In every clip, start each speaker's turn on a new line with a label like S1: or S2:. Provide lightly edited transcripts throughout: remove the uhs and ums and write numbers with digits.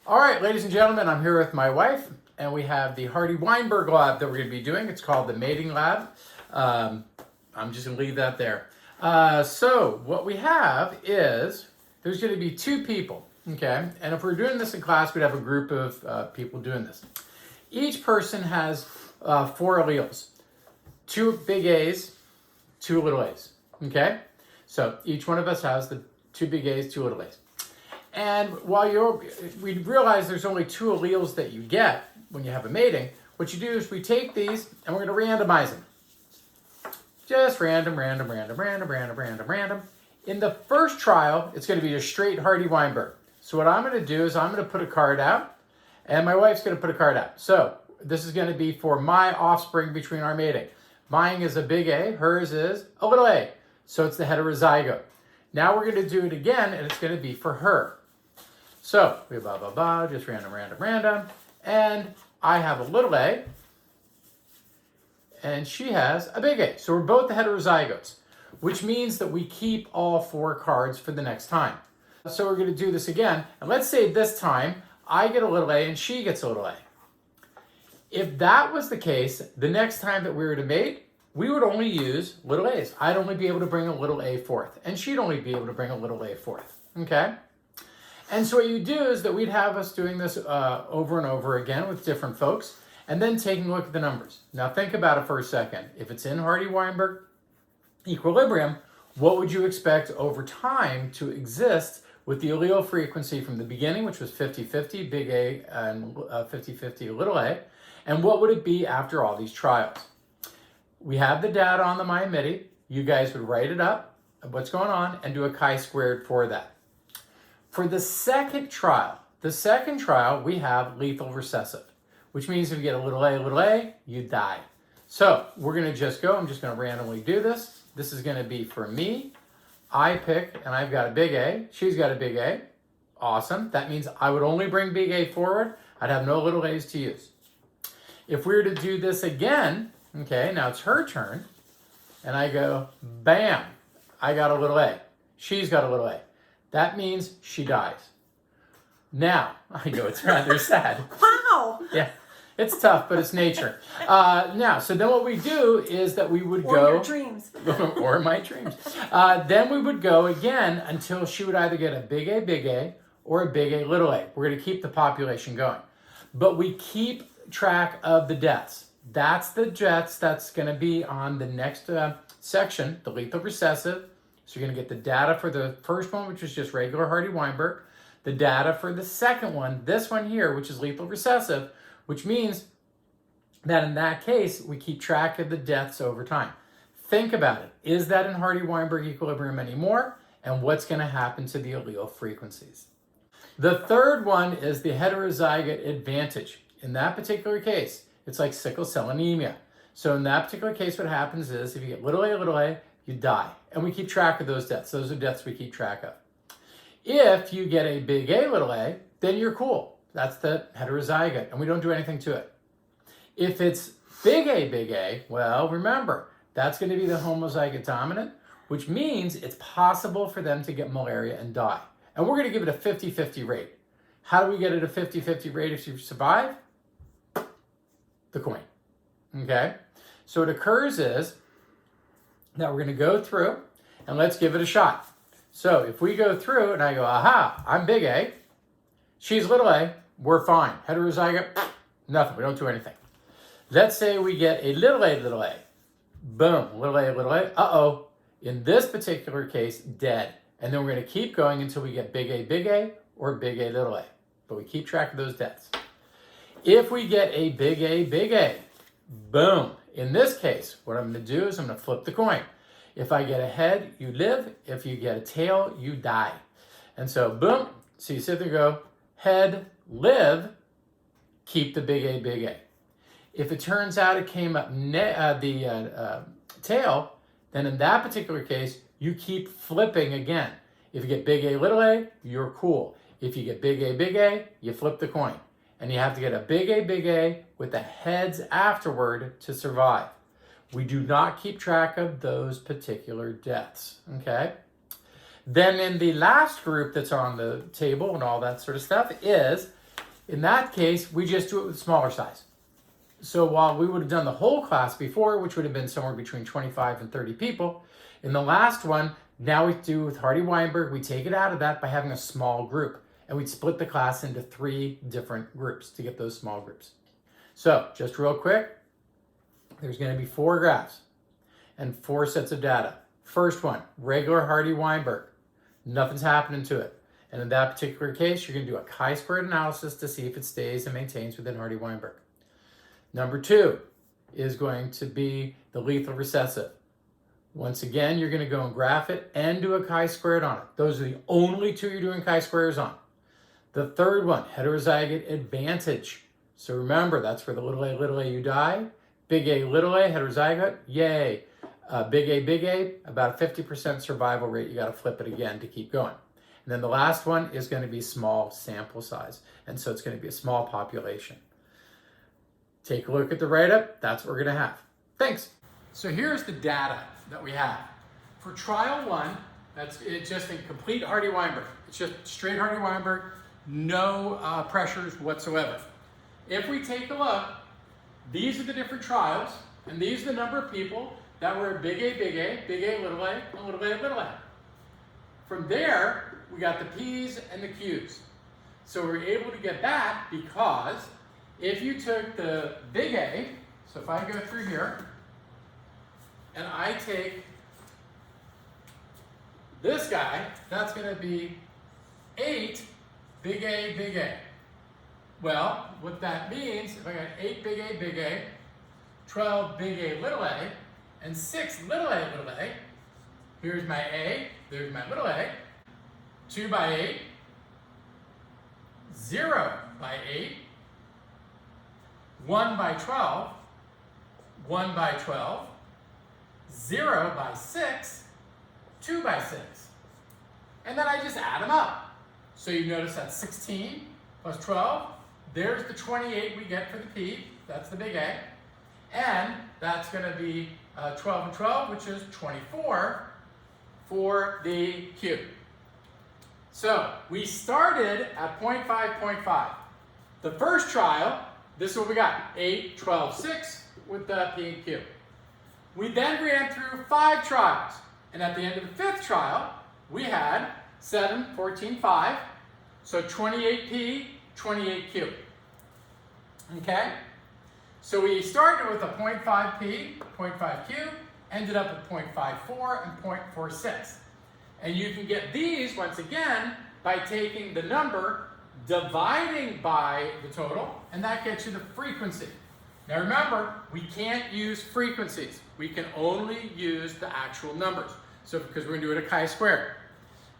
S1: All right, ladies and gentlemen, I'm here with my wife, and we have the Hardy-Weinberg lab that we're going to be doing. It's called the mating lab. I'm just going to leave that there. So what we have is there's going to be two people, okay? And if we're doing this in class, we'd have a group of people doing this. Each person has 4 alleles, 2 big A's, 2 little A's, okay? So each one of us has the 2 big A's, 2 little A's. And while we realize there's only 2 alleles that you get when you have a mating, what you do is we take these and we're going to randomize them. Just random. In the first trial, it's going to be a straight Hardy-Weinberg. So what I'm going to do is I'm going to put a card out, and my wife's going to put a card out. So this is going to be for my offspring between our mating. Mine is a big A, hers is a little a. So it's the heterozygote. Now we're going to do it again, and it's going to be for her. So we blah, blah, blah, just random. And I have a little a, and she has a big A. So we're both the heterozygotes, which means that we keep all 4 cards for the next time. So we're going to do this again. And let's say this time I get a little a and she gets a little a. If that was the case, the next time that we were to mate, we would only use little a's. I'd only be able to bring a little a forth, and she'd only be able to bring a little a forth, okay? And so what you do is that we'd have us doing this over and over again with different folks, and then taking a look at the numbers. Now think about it for a second. If it's in Hardy-Weinberg equilibrium, what would you expect over time to exist with the allele frequency from the beginning, which was 50-50, big A, and 50-50, little a, and what would it be after all these trials? We have the data on the MyMidi. You guys would write it up, what's going on, and do a chi-squared for that. For the second trial, we have lethal recessive, which means if you get a little a, you die. So we're going to just go. I'm just going to randomly do this. This is going to be for me. I pick, and I've got a big A. She's got a big A. Awesome. That means I would only bring big A forward. I'd have no little a's to use. If we were to do this again, okay, now it's her turn, and I go, bam, I got a little a. She's got a little a. That means she dies. Now, I know it's rather sad.
S2: Wow.
S1: Yeah, it's tough, but it's nature. So then what we do is that we would go...
S2: Or your dreams.
S1: Or my dreams. Then we would go again until she would either get a big A, or a big A, little a. We're going to keep the population going. But we keep track of the deaths. That's the deaths that's going to be on the next section, the lethal recessive. So you're going to get the data for the first one, which is just regular Hardy-Weinberg, the data for the second one, this one here, which is lethal recessive, which means that in that case, we keep track of the deaths over time. Think about it. Is that in Hardy-Weinberg equilibrium anymore? And what's going to happen to the allele frequencies? The third one is the heterozygote advantage. In that particular case, it's like sickle cell anemia. So in that particular case, what happens is if you get little a, you die. And we keep track of those deaths. Those are deaths we keep track of. If you get a big A, little a, then you're cool. That's the heterozygote, and we don't do anything to it. If it's big A, well, remember, that's going to be the homozygote dominant, which means it's possible for them to get malaria and die. And we're going to give it a 50-50 rate. How do we get it a 50-50 rate if you survive? The coin. Okay? So what occurs is that we're going to go through, and let's give it a shot. So if we go through, and I go, aha, I'm big A, she's little a, we're fine. Heterozygote, nothing. We don't do anything. Let's say we get a little a. Boom, little a, uh-oh. In this particular case, dead. And then we're going to keep going until we get big A, or big A, little a. But we keep track of those deaths. If we get a big A, boom. In this case, what I'm going to do is I'm going to flip the coin. If I get a head, you live. If you get a tail, you die. And so, boom. So you sit there and go, head, live, keep the big A. If it turns out it came up the tail, then in that particular case, you keep flipping again. If you get big A, you're cool. If you get big A, you flip the coin. And you have to get a big A with the heads afterward to survive. We do not keep track of those particular deaths, okay? Then in the last group that's on the table and all that sort of stuff is In that case, we just do it with smaller size. So while we would have done the whole class before, which would have been somewhere between 25 and 30 people, in the last one, now we do with Hardy-Weinberg, we take it out of that by having a small group. And we'd split the class into 3 different groups to get those small groups. So just real quick, there's going to be 4 graphs and 4 sets of data. First one, regular Hardy-Weinberg. Nothing's happening to it. And in that particular case, you're going to do a chi-squared analysis to see if it stays and maintains within Hardy-Weinberg. Number 2 is going to be the lethal recessive. Once again, you're going to go and graph it and do a chi-squared on it. Those are the only 2 you're doing chi-squares on. The third one, heterozygote advantage. So remember, that's for the little a, you die. Big A, heterozygote, yay. Big A, about a 50% survival rate. You got to flip it again to keep going. And then the last one is going to be small sample size. And so it's going to be a small population. Take a look at the write-up. That's what we're going to have. Thanks. So here's the data that we have. For trial 1, it's just a complete Hardy-Weinberg. It's just straight Hardy-Weinberg, no pressures whatsoever. If we take a look, these are the different trials, and these are the number of people that were big A, little a, and little a. From there, we got the P's and the Q's. So we're able to get that because if you took the big A, so if I go through here, and I take this guy, that's going to be 8 big A. Well, what that means, if I got 8 big A, 12 big A, and 6 little a, here's my A, there's my little a, 2 by 8, 0 by 8, 1 by 12, 1 by 12, 0 by 6, 2 by 6. And then I just add them up. So you notice that's 16 plus 12. There's the 28 we get for the P. That's the big A. And that's going to be 12 and 12, which is 24 for the Q. So we started at 0.5. The first trial, this is what we got, 8, 12, 6 with the P and Q. We then ran through 5 trials. And at the end of the 5th trial, we had 7, 14, 5. So 28P, 28Q. Okay? So we started with a 0.5P, 0.5Q, ended up with 0.54 and 0.46. And you can get these, once again, by taking the number, dividing by the total, and that gets you the frequency. Now remember, we can't use frequencies. We can only use the actual numbers. So because we're going to do it a chi-square.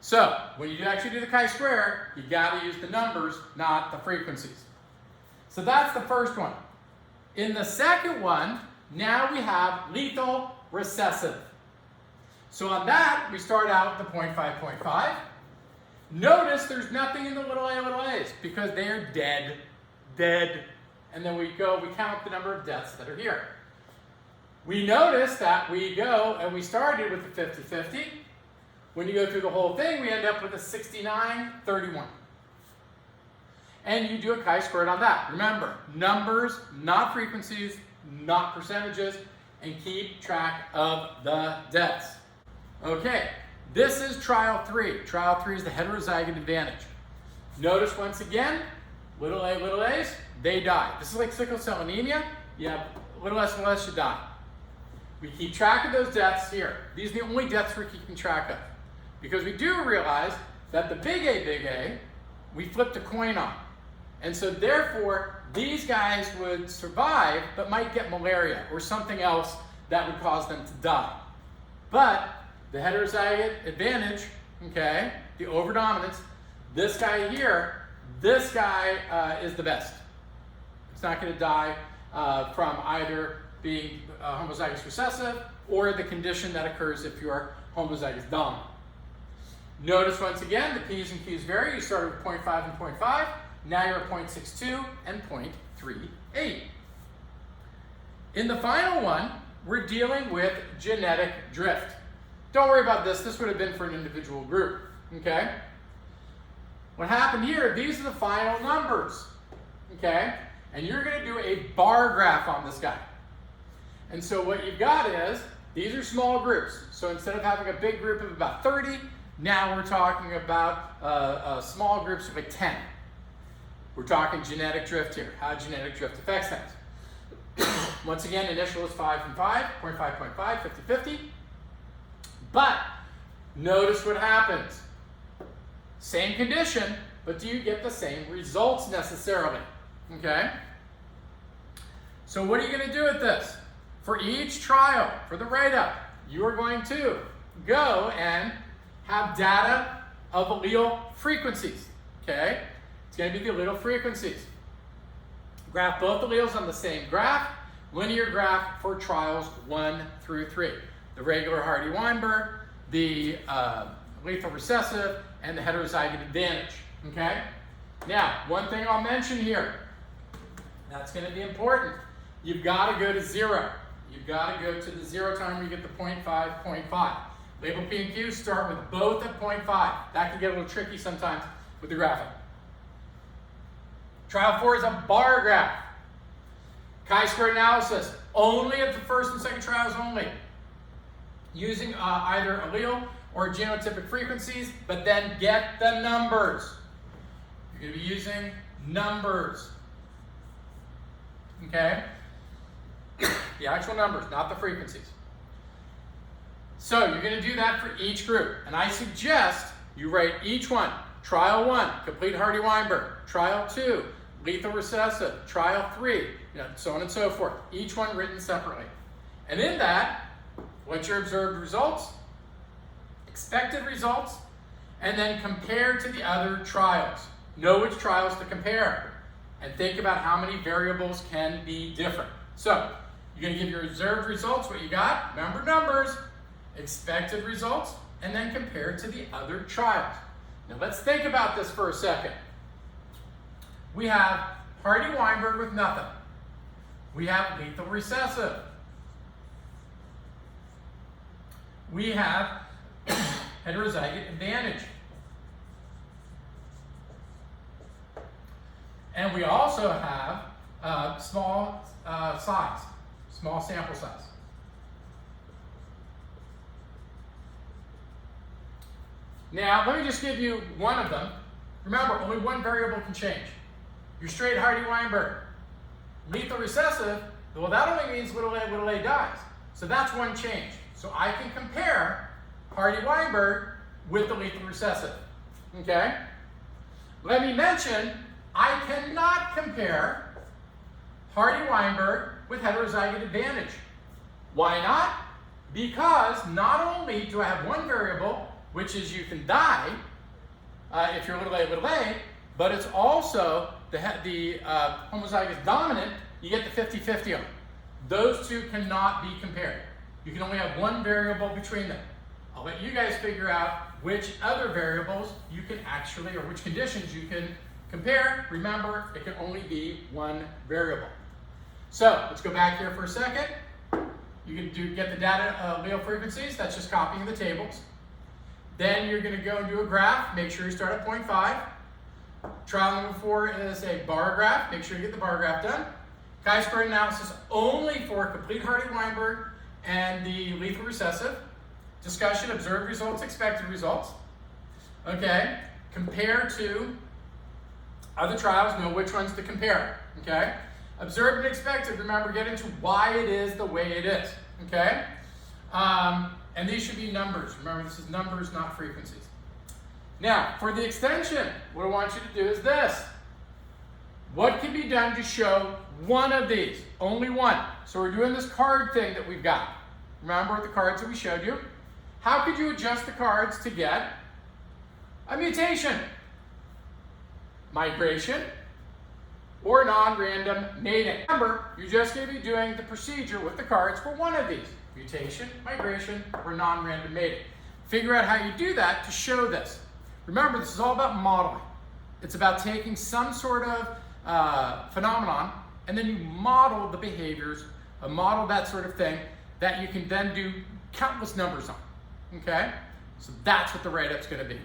S1: So when you actually do the chi-square, you got to use the numbers, not the frequencies. So that's the first one. In the second one, now we have lethal recessive. So on that, we start out with the 0.5. Notice there's nothing in the little a's because they are dead. And then we count the number of deaths that are here. We notice that we go, and we started with the 50-50. When you go through the whole thing, we end up with a 69-31. And you do a chi-squared on that. Remember, numbers, not frequencies, not percentages, and keep track of the deaths. Okay, this is trial 3. Trial 3 is the heterozygote advantage. Notice once again, little a's, they die. This is like sickle cell anemia. You have little s should die. We keep track of those deaths here. These are the only deaths we're keeping track of. Because we do realize that the big A, we flipped a coin on. And so therefore, these guys would survive, but might get malaria or something else that would cause them to die. But the heterozygote advantage, okay, the overdominance, this guy here, this guy is the best. It's not going to die from either being homozygous recessive or the condition that occurs if you are homozygous dominant. Notice once again, the P's and Q's vary. You started with 0.5 and 0.5. Now you're at 0.62 and 0.38. In the final one, we're dealing with genetic drift. Don't worry about this. This would have been for an individual group. Okay? What happened here, these are the final numbers. okay? And you're going to do a bar graph on this guy. And so what you've got is, these are small groups. So instead of having a big group of about 30, now we're talking about small groups of like 10. We're talking genetic drift here, how genetic drift affects things. Once again, initial is 5 and 5, 0.5, 0.5, 50, 50. But notice what happens. Same condition, but do you get the same results necessarily? Okay? So what are you going to do with this? For each trial, for the write-up, you are going to go and have data of allele frequencies. Okay? It's going to be the allele frequencies. Graph both alleles on the same graph, linear graph for trials 1 through 3. The regular Hardy-Weinberg, the lethal recessive, and the heterozygous advantage. Okay? Now, one thing I'll mention here, that's going to be important. You've got to go to 0. You've got to go to the 0 time where you get the 0.5, 0.5. Label P and Q, start with both at 0.5. That can get a little tricky sometimes with the graphing. Trial 4 is a bar graph. Chi-square analysis, only at the first and second trials only. Using either allele or genotypic frequencies, but then get the numbers. You're going to be using numbers. Okay? The actual numbers, not the frequencies. So you're going to do that for each group. And I suggest you write each one. Trial 1, complete Hardy-Weinberg. Trial 2, lethal recessive. Trial 3, so on and so forth. Each one written separately. And in that, what's your observed results, expected results, and then compare to the other trials. Know which trials to compare. And think about how many variables can be different. So, you're going to give your observed results, what you got, remember numbers, expected results, and then compare to the other trials. Now let's think about this for a second. We have Hardy-Weinberg with nothing. We have lethal recessive. We have heterozygous advantage. And we also have small sample size. Now, let me just give you one of them. Remember, only one variable can change. Your straight Hardy-Weinberg. Lethal recessive, well, that only means little a dies. So that's one change. So I can compare Hardy-Weinberg with the lethal recessive. Okay? Let me mention, I cannot compare Hardy-Weinberg with heterozygous advantage. Why not? Because not only do I have one variable, which is you can die if you're a, but it's also the homozygous dominant, you get the 50-50 on. Those two cannot be compared. You can only have one variable between them. I'll let you guys figure out which other variables you can actually, or which conditions you can compare. Remember, it can only be one variable. So let's go back here for a second. You can get the data allele frequencies. That's just copying the tables. Then you're going to go and do a graph. Make sure you start at 0.5. Trial number 4 is a bar graph. Make sure you get the bar graph done. Chi-square analysis only for complete Hardy-Weinberg and the lethal recessive. Discussion, observed results, expected results. Okay, compare to other trials, know which ones to compare. Okay, observed and expected, remember, get into why it is the way it is. Okay, and these should be numbers. Remember, this is numbers, not frequencies. Now, for the extension, what I want you to do is this. What can be done to show one of these? Only one. So we're doing this card thing that we've got. Remember the cards that we showed you? How could you adjust the cards to get a mutation, migration, or non-random mating? Remember, you're just going to be doing the procedure with the cards for one of these. Mutation, migration, or non-random mating. Figure out how you do that to show this. Remember, this is all about modeling. It's about taking some sort of phenomenon, and then you model the behaviors, model that sort of thing, that you can then do countless numbers on. Okay? So that's what the write-up's going to be.